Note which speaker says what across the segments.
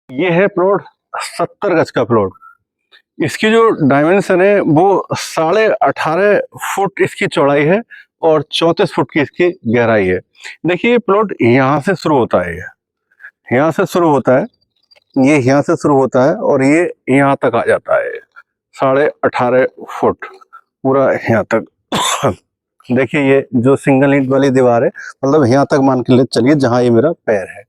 Speaker 1: ये है प्लॉट 70 गज का प्लॉट। इसकी जो डायमेंशन है वो 18.5 फुट इसकी चौड़ाई है और 34 फुट की इसकी गहराई है। देखिए प्लॉट यहाँ से शुरू होता है, यहाँ से शुरू होता है, ये यहाँ से शुरू होता है और ये यहाँ तक आ जाता है 18.5 फुट पूरा यहाँ तक। देखिए ये जो सिंगल ईंट वाली दीवार है, मतलब यहाँ तक मान के ले चलिए जहाँ ये मेरा पैर है।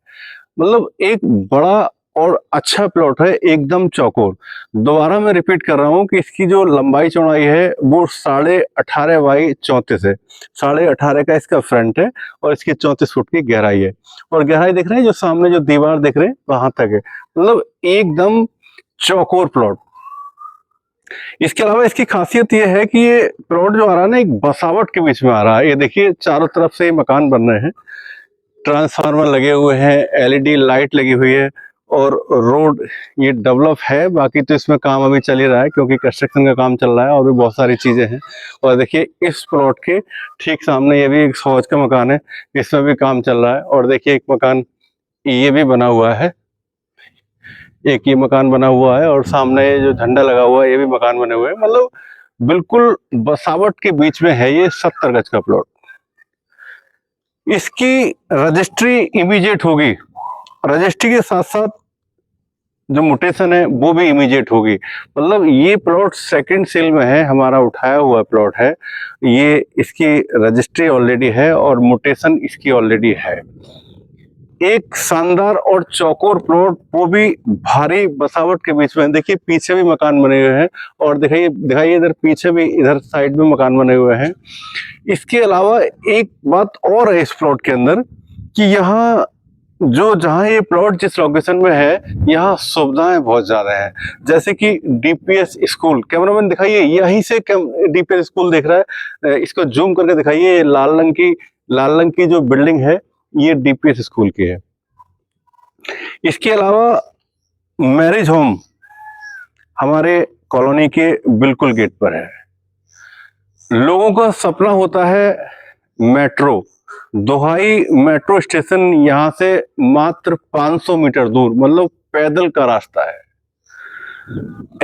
Speaker 1: मतलब एक बड़ा और अच्छा प्लॉट है, एकदम चौकोर। दोबारा मैं रिपीट कर रहा हूँ कि इसकी जो लंबाई चौड़ाई है वो 18.5 बाई 34 है। 18.5 का इसका फ्रंट है और इसकी 34 फुट की गहराई है। और गहराई देख रहे हैं, जो सामने जो दीवार देख रहे हैं वहां तक है। मतलब एकदम चौकोर प्लॉट। इसके अलावा इसकी खासियत ये है कि ये प्लॉट जो आ रहा है ना, एक बसावट के बीच में आ रहा है। ये देखिए चारों तरफ से मकान बन रहे हैं, ट्रांसफार्मर लगे हुए हैं, एलईडी लाइट लगी हुई है और रोड ये डेवलप है। बाकी तो इसमें काम अभी चल ही रहा है क्योंकि कंस्ट्रक्शन का काम चल रहा है और भी बहुत सारी चीजें हैं। और देखिए इस प्लॉट के ठीक सामने ये भी एक फौज का मकान है, इसमें भी काम चल रहा है। और देखिए एक मकान ये भी बना हुआ है, एक ये मकान बना हुआ है और सामने जो झंडा लगा हुआ है ये भी मकान बने हुए हैं। मतलब बिल्कुल बसावट के बीच में है ये 70 गज का प्लॉट। इसकी रजिस्ट्री इमीडिएट होगी, रजिस्ट्री के साथ साथ जो म्यूटेशन है वो भी इमीडिएट होगी। मतलब ये प्लॉट सेकंड सेल में है, हमारा उठाया हुआ प्लॉट है। ये इसकी रजिस्ट्री ऑलरेडी है और म्यूटेशन इसकी ऑलरेडी है। एक शानदार और चौकोर प्लॉट, वो भी भारी बसावट के बीच में। देखिए पीछे भी मकान बने हुए हैं और दिखाइए दिखाइए इधर पीछे भी, इधर साइड में मकान बने हुए हैं। इसके अलावा एक बात और है इस प्लॉट के अंदर कि यहाँ जो जहाँ ये प्लॉट जिस लोकेशन में है, यहाँ सुविधाएं बहुत ज्यादा हैं। जैसे कि डीपीएस स्कूल, कैमरामैन दिखाइए, यहीं से डीपीएस स्कूल दिख रहा है, इसको जूम करके दिखाइए। ये लाल रंग की जो बिल्डिंग है ये डीपीएस स्कूल की है। इसके अलावा मैरिज होम हमारे कॉलोनी के बिल्कुल गेट पर है। लोगों का सपना होता है मेट्रो। दोहाई मेट्रो स्टेशन यहाँ से मात्र 500 मीटर दूर, मतलब पैदल का रास्ता है।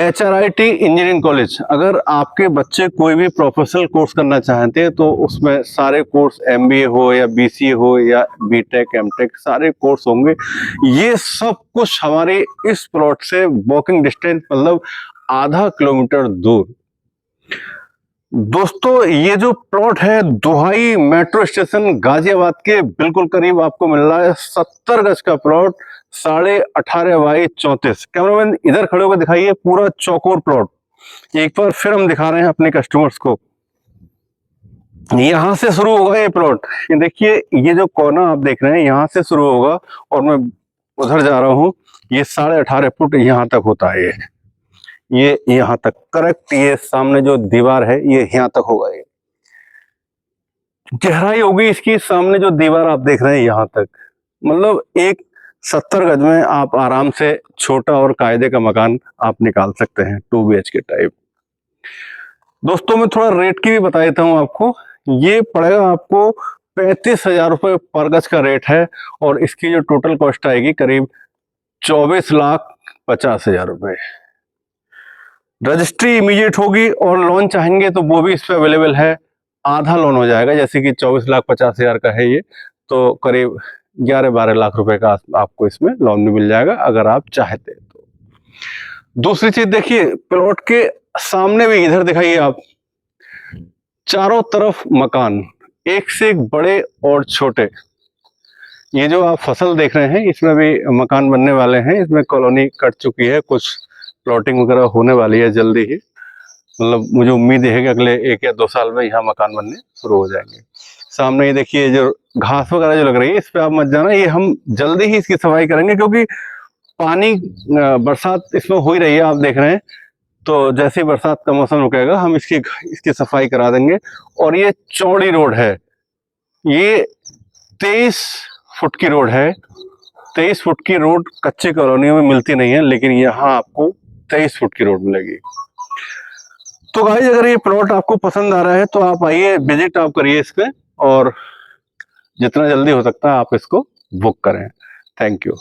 Speaker 1: HRIT इंजीनियरिंग कॉलेज, अगर आपके बच्चे कोई भी प्रोफेशनल कोर्स करना चाहते हैं तो उसमें सारे कोर्स MBA हो या BCA हो या BTech MTech सारे कोर्स होंगे। ये सब कुछ हमारे इस प्लॉट से वॉकिंग डिस्टेंस, मतलब आधा किलोमीटर दूर। दोस्तों ये जो प्लॉट है दोहाई मेट्रो स्टेशन गाजियाबाद के बिल्कुल करीब आपको मिल रहा है। 70 गज का प्लॉट, 18.5 बाई 34। कैमरामैन इधर खड़े होकर दिखाइए, पूरा चौकोर प्लॉट। एक बार फिर हम दिखा रहे हैं अपने कस्टमर्स को। यहां से शुरू होगा ये प्लॉट। ये देखिए ये जो कोना आप देख रहे हैं यहाँ से शुरू होगा और मैं उधर जा रहा हूँ। ये 18.5 फुट यहाँ तक होता है। ये यहाँ तक करेक्ट, ये सामने जो दीवार है ये यहाँ तक होगा। ये गहराई होगी इसकी, सामने जो दीवार आप देख रहे हैं यहाँ तक। मतलब एक 70 गज में आप आराम से छोटा और कायदे का मकान आप निकाल सकते हैं, 2 BHK टाइप। दोस्तों मैं थोड़ा रेट की भी बता देता हूँ आपको। ये पड़ेगा आपको 35,000 रुपये पर गज का रेट है और इसकी जो टोटल कॉस्ट आएगी करीब 24,50,000 रुपये। रजिस्ट्री इमीडिएट होगी और लोन चाहेंगे तो वो भी इस पे अवेलेबल है। आधा लोन हो जाएगा, जैसे कि 24,50,000 का है ये, तो करीब 11-12 लाख रुपए का आपको इसमें लोन भी मिल जाएगा अगर आप चाहते हैं तो। दूसरी चीज देखिए, प्लॉट के सामने भी इधर दिखाइए आप, चारों तरफ मकान, एक से एक बड़े और छोटे। ये जो आप फसल देख रहे हैं इसमें भी मकान बनने वाले हैं। इसमें कॉलोनी कट चुकी है, कुछ प्लॉटिंग वगैरह होने वाली है जल्दी ही। मतलब मुझे उम्मीद है कि अगले 1 या 2 साल में यहाँ मकान बनने शुरू हो जाएंगे। सामने ये देखिए जो घास वगैरह जो लग रही है, इस पे आप मत जाना, ये हम जल्दी ही इसकी सफाई करेंगे क्योंकि पानी बरसात इसमें हो ही रही है, आप देख रहे हैं। तो जैसे ही बरसात का मौसम रुकेगा हम इसकी सफाई करा देंगे। और ये चौड़ी रोड है, ये 23 फुट की रोड है। 23 फुट की रोड कच्चे कॉलोनियों में मिलती नहीं है, लेकिन यहाँ आपको 23 फुट की रोड मिलेगी। तो गाइस अगर ये प्लॉट आपको पसंद आ रहा है तो आप आइए, विजिट आप करिए इस पे और जितना जल्दी हो सकता है आप इसको बुक करें। Thank you.